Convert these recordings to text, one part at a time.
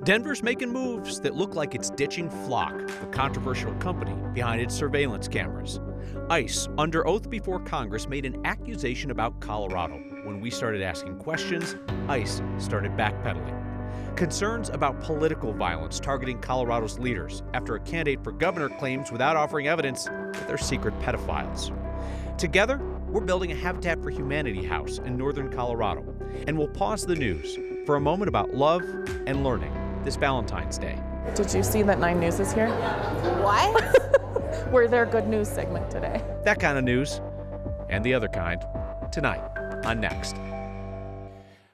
Denver's making moves that look like it's ditching Flock, the controversial company behind its surveillance cameras. ICE, under oath before Congress, made an accusation about Colorado. When we started asking questions, ICE started backpedaling. Concerns about political violence targeting Colorado's leaders after a candidate for governor claims without offering evidence that they're secret pedophiles. Together, we're building a Habitat for Humanity house in northern Colorado, and we'll pause the news for a moment about love and learning this Valentine's Day. Did you see that 9 News is here? What? We're their good news segment today. That kind of news, and the other kind, tonight on Next.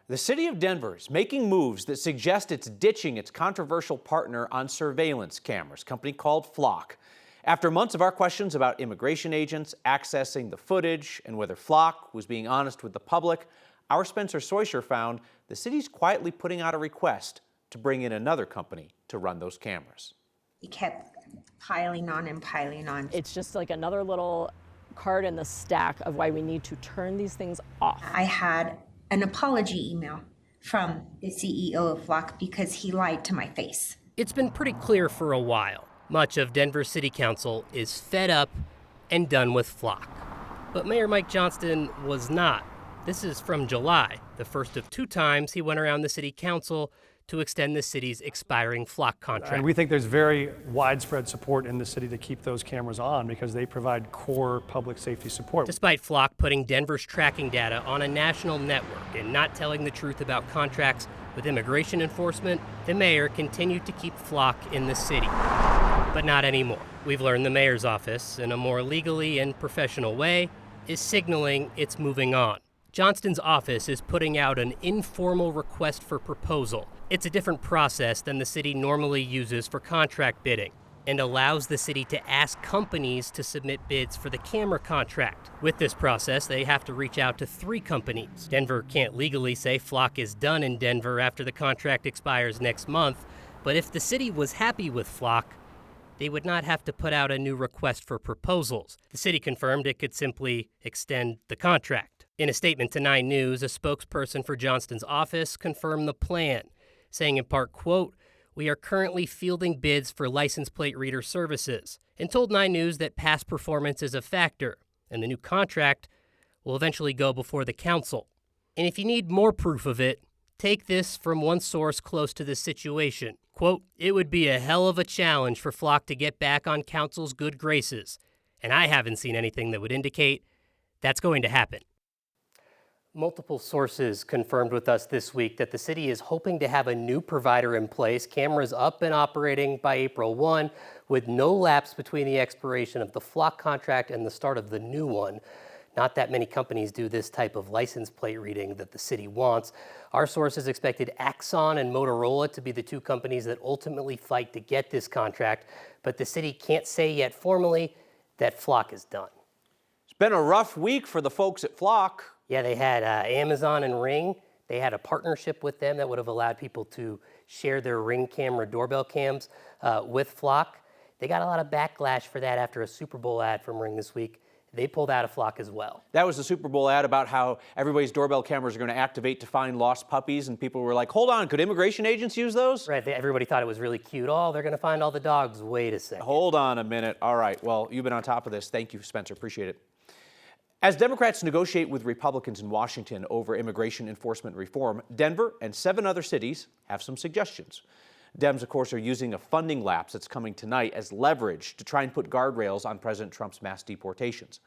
The city of Denver is making moves that suggest it's ditching its controversial partner on surveillance cameras, a company called Flock. After months of our questions about immigration agents accessing the footage and whether Flock was being honest with the public, our Spencer Soysher found the city's quietly putting out a request to bring in another company to run those cameras. He kept piling on and piling on. It's just like another little card in the stack of why we need to turn these things off. I had an apology email from the CEO of Flock because he lied to my face. It's been pretty clear for a while. Much of Denver City Council is fed up and done with Flock. But Mayor Mike Johnston was not. This is from July, the first of 2 times he went around the city council to extend the city's expiring Flock contract. And we think there's very widespread support in the city to keep those cameras on because they provide core public safety support. Despite Flock putting Denver's tracking data on a national network and not telling the truth about contracts with immigration enforcement, the mayor continued to keep Flock in the city. But not anymore. We've learned the mayor's office, in a more legally and professional way, is signaling it's moving on. Johnston's office is putting out an informal request for proposal. It's a different process than the city normally uses for contract bidding and allows the city to ask companies to submit bids for the camera contract. With this process, they have to reach out to 3 companies. Denver can't legally say Flock is done in Denver after the contract expires next month, but if the city was happy with Flock, they would not have to put out a new request for proposals. The city confirmed it could simply extend the contract. In a statement to 9 News, a spokesperson for Johnston's office confirmed the plan, saying in part, quote, "We are currently fielding bids for license plate reader services," and told 9 News that past performance is a factor, and the new contract will eventually go before the council. And if you need more proof of it, take this from one source close to the situation. Quote, "It would be a hell of a challenge for Flock to get back on council's good graces, and I haven't seen anything that would indicate that's going to happen." Multiple sources confirmed with us this week that the city is hoping to have a new provider in place, cameras up and operating by April 1, with no lapse between the expiration of the Flock contract and the start of the new one. Not that many companies do this type of license plate reading that the city wants. Our sources expected Axon and Motorola to be the 2 companies that ultimately fight to get this contract, but the city can't say yet formally that Flock is done. It's been a rough week for the folks at Flock. Yeah, they had Amazon and Ring. They had a partnership with them that would have allowed people to share their Ring camera doorbell cams with Flock. They got a lot of backlash for that after a Super Bowl ad from Ring this week. They pulled out of Flock as well. That was the Super Bowl ad about how everybody's doorbell cameras are going to activate to find lost puppies, and people were like, hold on, could immigration agents use those? Right, everybody thought it was really cute. Oh, they're going to find all the dogs. Wait a second. Hold on a minute. All right, well, you've been on top of this. Thank you, Spencer. Appreciate it. As Democrats negotiate with Republicans in Washington over immigration enforcement reform, Denver and 7 other cities have some suggestions. Dems, of course, are using a funding lapse that's coming tonight as leverage to try and put guardrails on President Trump's mass deportations.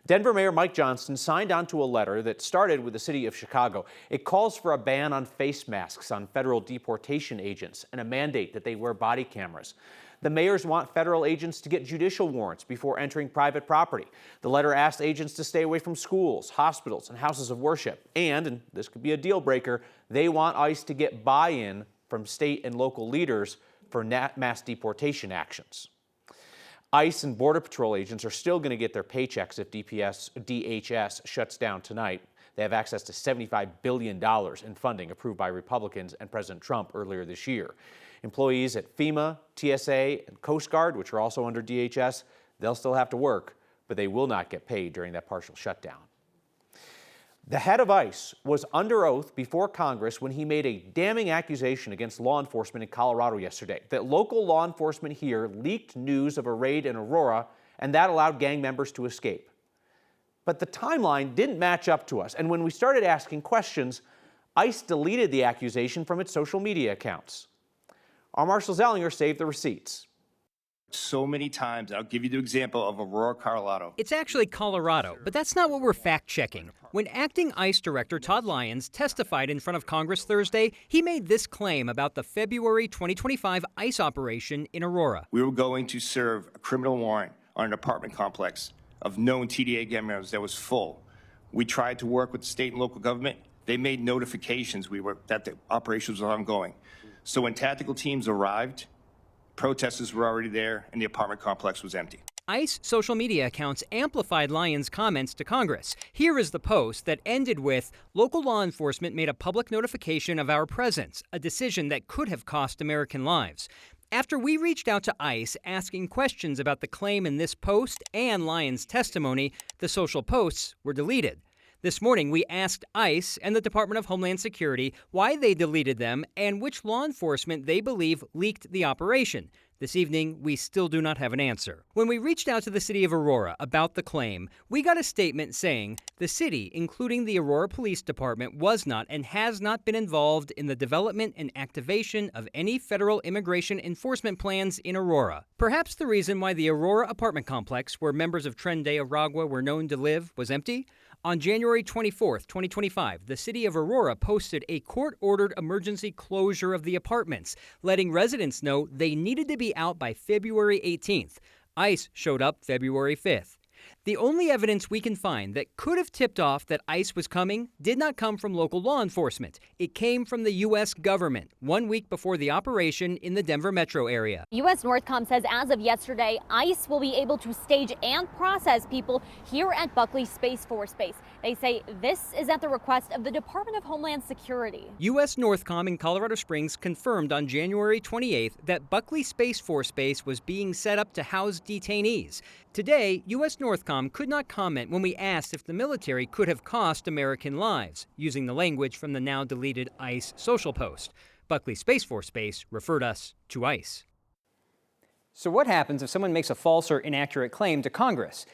Denver Mayor Mike Johnston signed onto a letter that started with the city of Chicago. It calls for a ban on face masks on federal deportation agents and a mandate that they wear body cameras. The mayors want federal agents to get judicial warrants before entering private property. The letter asked agents to stay away from schools, hospitals, and houses of worship. And this could be a deal breaker, they want ICE to get buy-in from state and local leaders for mass deportation actions. ICE and Border Patrol agents are still going to get their paychecks if DHS shuts down tonight. They have access to $75 billion in funding approved by Republicans and President Trump earlier this year. Employees at FEMA, TSA, and Coast Guard, which are also under DHS, they'll still have to work, but they will not get paid during that partial shutdown. The head of ICE was under oath before Congress when he made a damning accusation against law enforcement in Colorado yesterday that local law enforcement here leaked news of a raid in Aurora, and that allowed gang members to escape. But the timeline didn't match up to us, and when we started asking questions, ICE deleted the accusation from its social media accounts. Our Marshall Zellinger saved the receipts. So many times, I'll give you the example of Aurora, Colorado. It's actually Colorado, but that's not what we're fact-checking. When acting ICE Director Todd Lyons testified in front of Congress Thursday, he made this claim about the February 2025 ICE operation in Aurora. We were going to serve a criminal warrant on an apartment complex of known TDA gang members that was full. We tried to work with the state and local government. They made notifications that the operation was ongoing. So when tactical teams arrived, protesters were already there and the apartment complex was empty. ICE social media accounts amplified Lyons' comments to Congress. Here is the post that ended with, "Local law enforcement made a public notification of our presence, a decision that could have cost American lives." After we reached out to ICE asking questions about the claim in this post and Lyons' testimony, the social posts were deleted. This morning, we asked ICE and the Department of Homeland Security why they deleted them and which law enforcement they believe leaked the operation. This evening, we still do not have an answer. When we reached out to the city of Aurora about the claim, we got a statement saying the city, including the Aurora Police Department, was not and has not been involved in the development and activation of any federal immigration enforcement plans in Aurora. Perhaps the reason why the Aurora apartment complex, where members of Tren de Aragua were known to live, was empty? On January 24, 2025, the city of Aurora posted a court-ordered emergency closure of the apartments, letting residents know they needed to be out by February 18th. ICE showed up February 5th. The only evidence we can find that could have tipped off that ICE was coming did not come from local law enforcement. It came from the U.S. government 1 week before the operation in the Denver metro area. U.S. Northcom says as of yesterday, ICE will be able to stage and process people here at Buckley Space Force Base. They say this is at the request of the Department of Homeland Security. U.S. Northcom in Colorado Springs confirmed on January 28th that Buckley Space Force Base was being set up to house detainees. Today, U.S. Northcom could not comment when we asked if the military could have cost American lives, using the language from the now deleted ICE social post. Buckley Space Force Base referred us to ICE. So what happens if someone makes a false or inaccurate claim to Congress?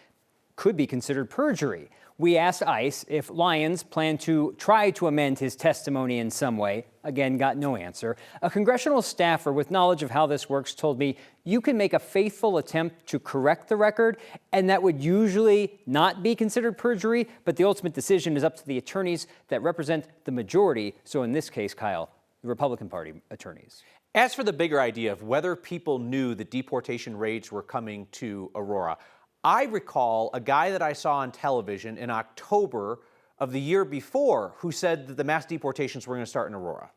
Could be considered perjury. We asked ICE if Lyons planned to try to amend his testimony in some way. Again, got no answer. A congressional staffer with knowledge of how this works told me you can make a faithful attempt to correct the record, and that would usually not be considered perjury, but the ultimate decision is up to the attorneys that represent the majority. So in this case, Kyle, the Republican Party attorneys. As for the bigger idea of whether people knew that deportation raids were coming to Aurora, I recall a guy that I saw on television in October of the year before who said that the mass deportations were going to start in Aurora.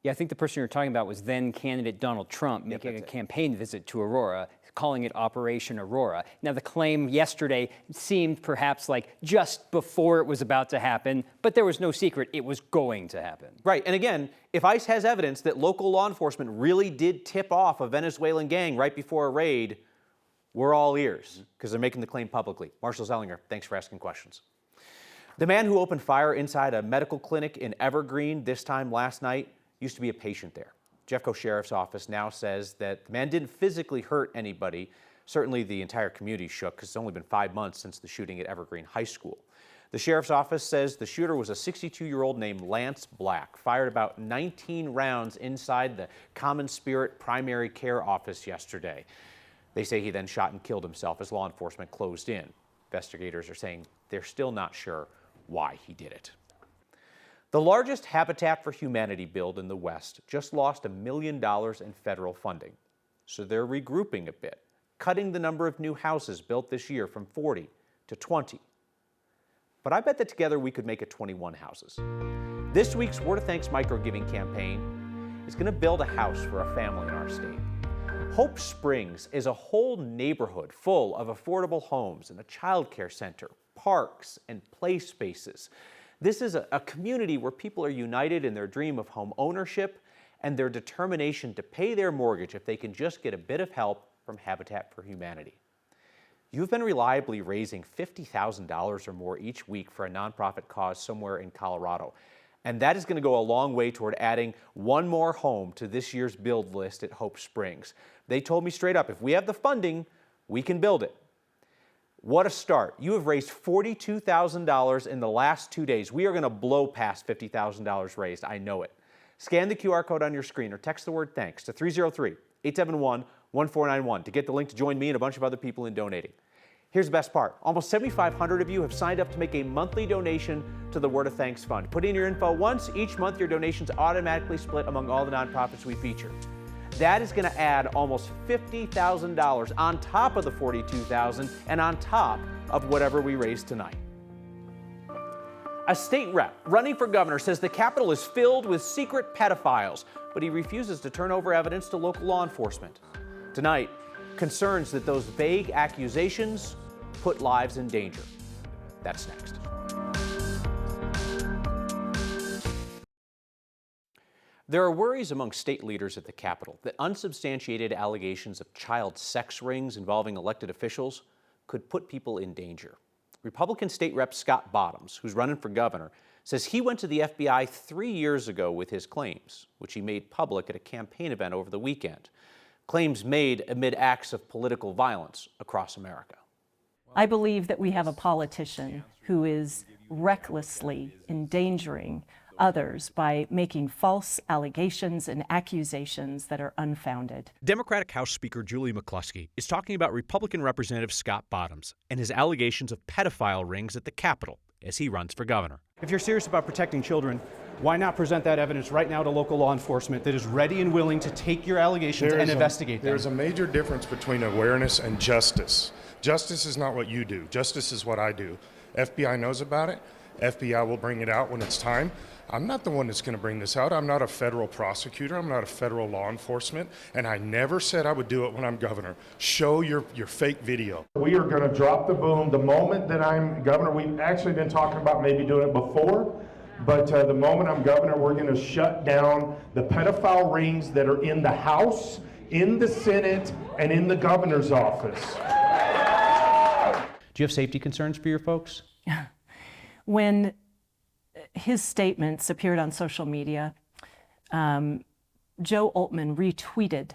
Yeah, I think the person you're talking about was then candidate Donald Trump making a campaign visit to Aurora, calling it Operation Aurora. Now, the claim yesterday seemed perhaps like just before it was about to happen, but there was no secret it was going to happen. Right, and again, if ICE has evidence that local law enforcement really did tip off a Venezuelan gang right before a raid, we're all ears, because they're making the claim publicly. Marshall Zellinger, thanks for asking questions. The man who opened fire inside a medical clinic in Evergreen this time last night used to be a patient there. Jeffco Sheriff's Office now says that the man didn't physically hurt anybody. Certainly the entire community shook, because it's only been 5 months since the shooting at Evergreen High School. The Sheriff's Office says the shooter was a 62-year-old named Lance Black, fired about 19 rounds inside the Common Spirit Primary Care Office yesterday. They say he then shot and killed himself as law enforcement closed in. Investigators are saying they're still not sure why he did it. The largest Habitat for Humanity build in the West just lost $1 million in federal funding. So they're regrouping a bit, cutting the number of new houses built this year from 40 to 20. But I bet that together we could make it 21 houses. This week's Word of Thanks micro-giving campaign is going to build a house for a family in our state. Hope Springs is a whole neighborhood full of affordable homes and a child care center, parks, and play spaces. This is a community where people are united in their dream of home ownership and their determination to pay their mortgage if they can just get a bit of help from Habitat for Humanity. You've been reliably raising $50,000 or more each week for a nonprofit cause somewhere in Colorado. And that is going to go a long way toward adding one more home to this year's build list at Hope Springs. They told me straight up, if we have the funding, we can build it. What a start. You have raised $42,000 in the last 2 days. We are going to blow past $50,000 raised. I know it. Scan the QR code on your screen or text the word thanks to 303-871-1491 to get the link to join me and a bunch of other people in donating. Here's the best part. Almost 7,500 of you have signed up to make a monthly donation to the Word of Thanks Fund. Put in your info once. Each month, your donations automatically split among all the nonprofits we feature. That is going to add almost $50,000 on top of the $42,000 and on top of whatever we raised tonight. A state rep running for governor says the Capitol is filled with secret pedophiles, but he refuses to turn over evidence to local law enforcement. Tonight, concerns that those vague accusations put lives in danger. That's next. There are worries among state leaders at the Capitol that unsubstantiated allegations of child sex rings involving elected officials could put people in danger. Republican State Rep Scott Bottoms, who's running for governor, says he went to the FBI 3 years ago with his claims, which he made public at a campaign event over the weekend. Claims made amid acts of political violence across America. I believe that we have a politician who is recklessly endangering others by making false allegations and accusations that are unfounded. Democratic House Speaker Julie McCluskey is talking about Republican Representative Scott Bottoms and his allegations of pedophile rings at the Capitol as he runs for governor. If you're serious about protecting children, why not present that evidence right now to local law enforcement that is ready and willing to take your allegations and investigate them? There's a major difference between awareness and justice. Justice is not what you do. Justice is what I do. FBI knows about it. FBI will bring it out when it's time. I'm not the one that's going to bring this out. I'm not a federal prosecutor. I'm not a federal law enforcement. And I never said I would do it when I'm governor. Show your fake video. We are going to drop the boom the moment that I'm governor. We've actually been talking about maybe doing it before. But the moment I'm governor, we're going to shut down the pedophile rings that are in the House, in the Senate, and in the governor's office. Do you have safety concerns for your folks? When his statements appeared on social media, Joe Oltmann retweeted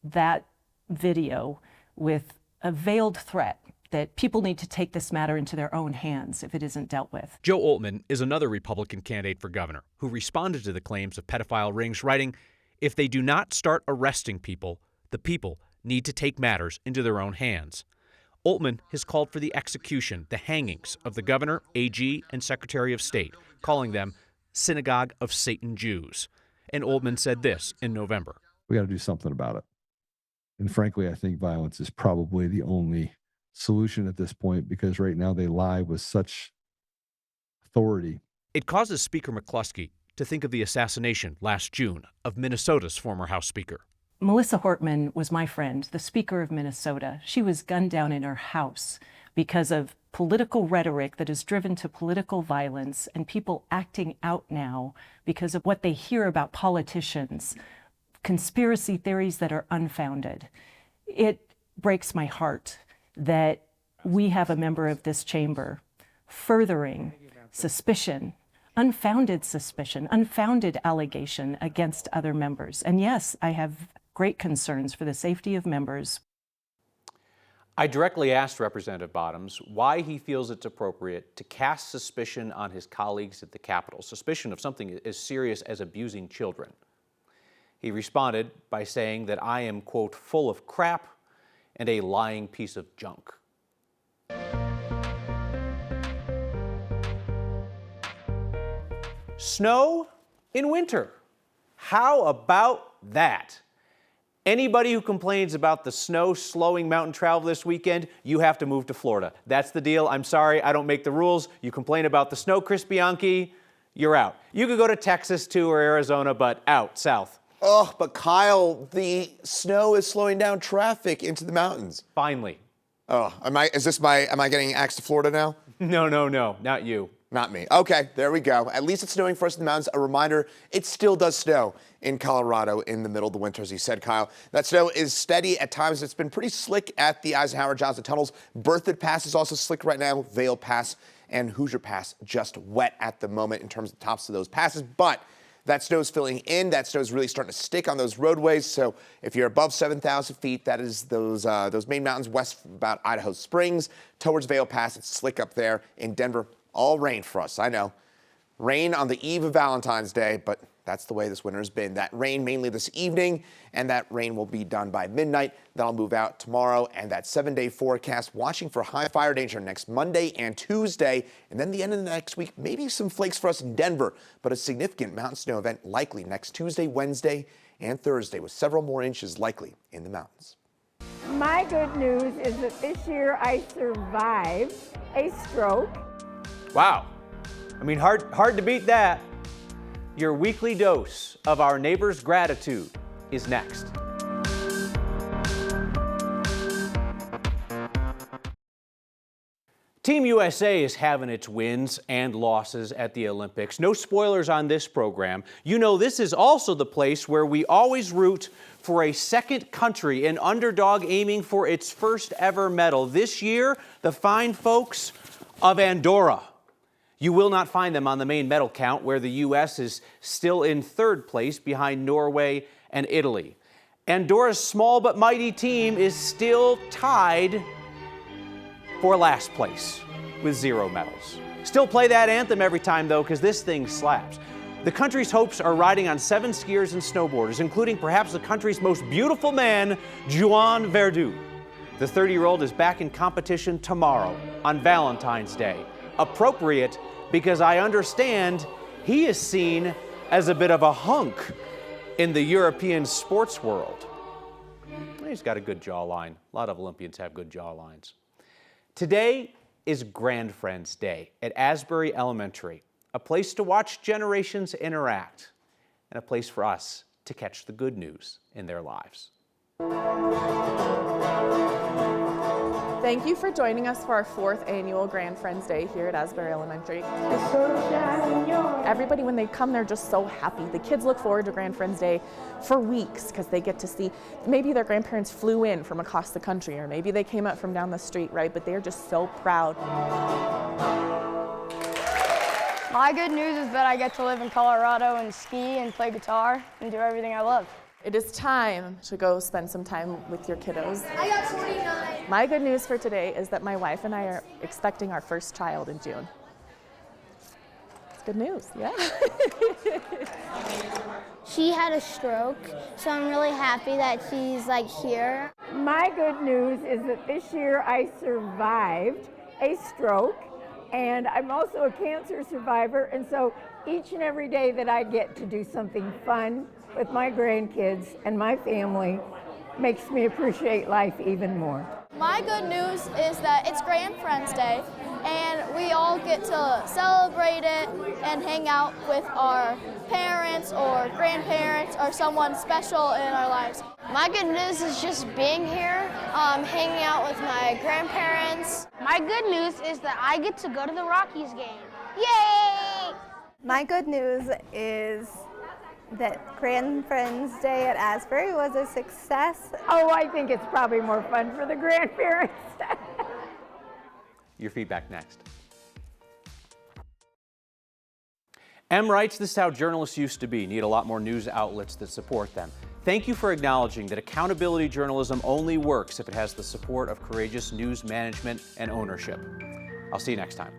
that video with a veiled threat that people need to take this matter into their own hands if it isn't dealt with. Joe Oltmann is another Republican candidate for governor who responded to the claims of pedophile rings, writing, "If they do not start arresting people, the people need to take matters into their own hands." Oltmann has called for the execution, the hangings of the governor, AG, and Secretary of State, calling them synagogue of Satan Jews. And Oltmann said this in November. We got to do something about it. And frankly, I think violence is probably the only solution at this point, because right now they lie with such authority. It causes Speaker McCluskey to think of the assassination last June of Minnesota's former House Speaker. Melissa Hortman was my friend, the Speaker of Minnesota. She was gunned down in her house because of political rhetoric that is driven to political violence and people acting out now because of what they hear about politicians, conspiracy theories that are unfounded. It breaks my heart that we have a member of this chamber furthering suspicion, unfounded allegation against other members. And yes, I have great concerns for the safety of members. I directly asked Representative Bottoms why he feels it's appropriate to cast suspicion on his colleagues at the Capitol, suspicion of something as serious as abusing children. He responded by saying that I am, quote, full of crap and a lying piece of junk. Snow in winter. How about that? Anybody who complains about the snow slowing mountain travel this weekend, you have to move to Florida. That's the deal. I'm sorry, I don't make the rules. You complain about the snow, Chris Bianchi, you're out. You could go to Texas too or Arizona, but out south. Oh, but Kyle, the snow is slowing down traffic into the mountains. Finally. Oh, am I getting axed to Florida now? No, not you. Not me. Okay, there we go. At least it's snowing for us in the mountains. A reminder, it still does snow in Colorado in the middle of the winter, as you said, Kyle. That snow is steady at times. It's been pretty slick at the Eisenhower Johnson tunnels. Berthoud Pass is also slick right now. Vail Pass and Hoosier Pass just wet at the moment in terms of the tops of those passes. But that snow is filling in. That snow is really starting to stick on those roadways. So if you're above 7,000 feet, that is those main mountains west of about Idaho Springs towards Vail Pass. It's slick up there in Denver. All rain for us, I know. Rain on the eve of Valentine's Day, but that's the way this winter has been. That rain mainly this evening, and that rain will be done by midnight. That'll move out tomorrow, and that 7-day forecast watching for high fire danger next Monday and Tuesday, and then the end of the next week, maybe some flakes for us in Denver, but a significant mountain snow event likely next Tuesday, Wednesday, and Thursday, with several more inches likely in the mountains. My good news is that this year I survived a stroke. Wow. I mean, hard to beat that. Your weekly dose of our neighbor's gratitude is next. Team USA is having its wins and losses at the Olympics. No spoilers on this program. You know, this is also the place where we always root for a second country, an underdog aiming for its first ever medal. This year, the fine folks of Andorra. You will not find them on the main medal count, where the U.S. is still in third place behind Norway and Italy. Andorra's small but mighty team is still tied for last place with 0 medals. Still play that anthem every time, though, because this thing slaps. The country's hopes are riding on 7 skiers and snowboarders, including perhaps the country's most beautiful man, Joan Verdu. The 30-year-old is back in competition tomorrow on Valentine's Day. Appropriate, because I understand he is seen as a bit of a hunk in the European sports world. He's got a good jawline. A lot of Olympians have good jawlines. Today is Grand Friends Day at Asbury Elementary, a place to watch generations interact and a place for us to catch the good news in their lives. Thank you for joining us for our 4th annual Grand Friends Day here at Asbury Elementary. Everybody, when they come, they're just so happy. The kids look forward to Grand Friends Day for weeks because they get to see, maybe their grandparents flew in from across the country, or maybe they came up from down the street, right? But they're just so proud. My good news is that I get to live in Colorado and ski and play guitar and do everything I love. It is time to go spend some time with your kiddos. I got 29. My good news for today is that my wife and I are expecting our first child in June. It's good news, yeah. She had a stroke, so I'm really happy that she's here. My good news is that this year I survived a stroke, and I'm also a cancer survivor, and so each and every day that I get to do something fun with my grandkids and my family makes me appreciate life even more. My good news is that it's Grand Friends Day, and we all get to celebrate it and hang out with our parents or grandparents or someone special in our lives. My good news is just being here, hanging out with my grandparents. My good news is that I get to go to the Rockies game. Yay! My good news is that Grand Friends Day at Asbury was a success. Oh, I think it's probably more fun for the grandparents. Your feedback next. M writes, this is how journalists used to be. Need a lot more news outlets that support them. Thank you for acknowledging that accountability journalism only works if it has the support of courageous news management and ownership. I'll see you next time.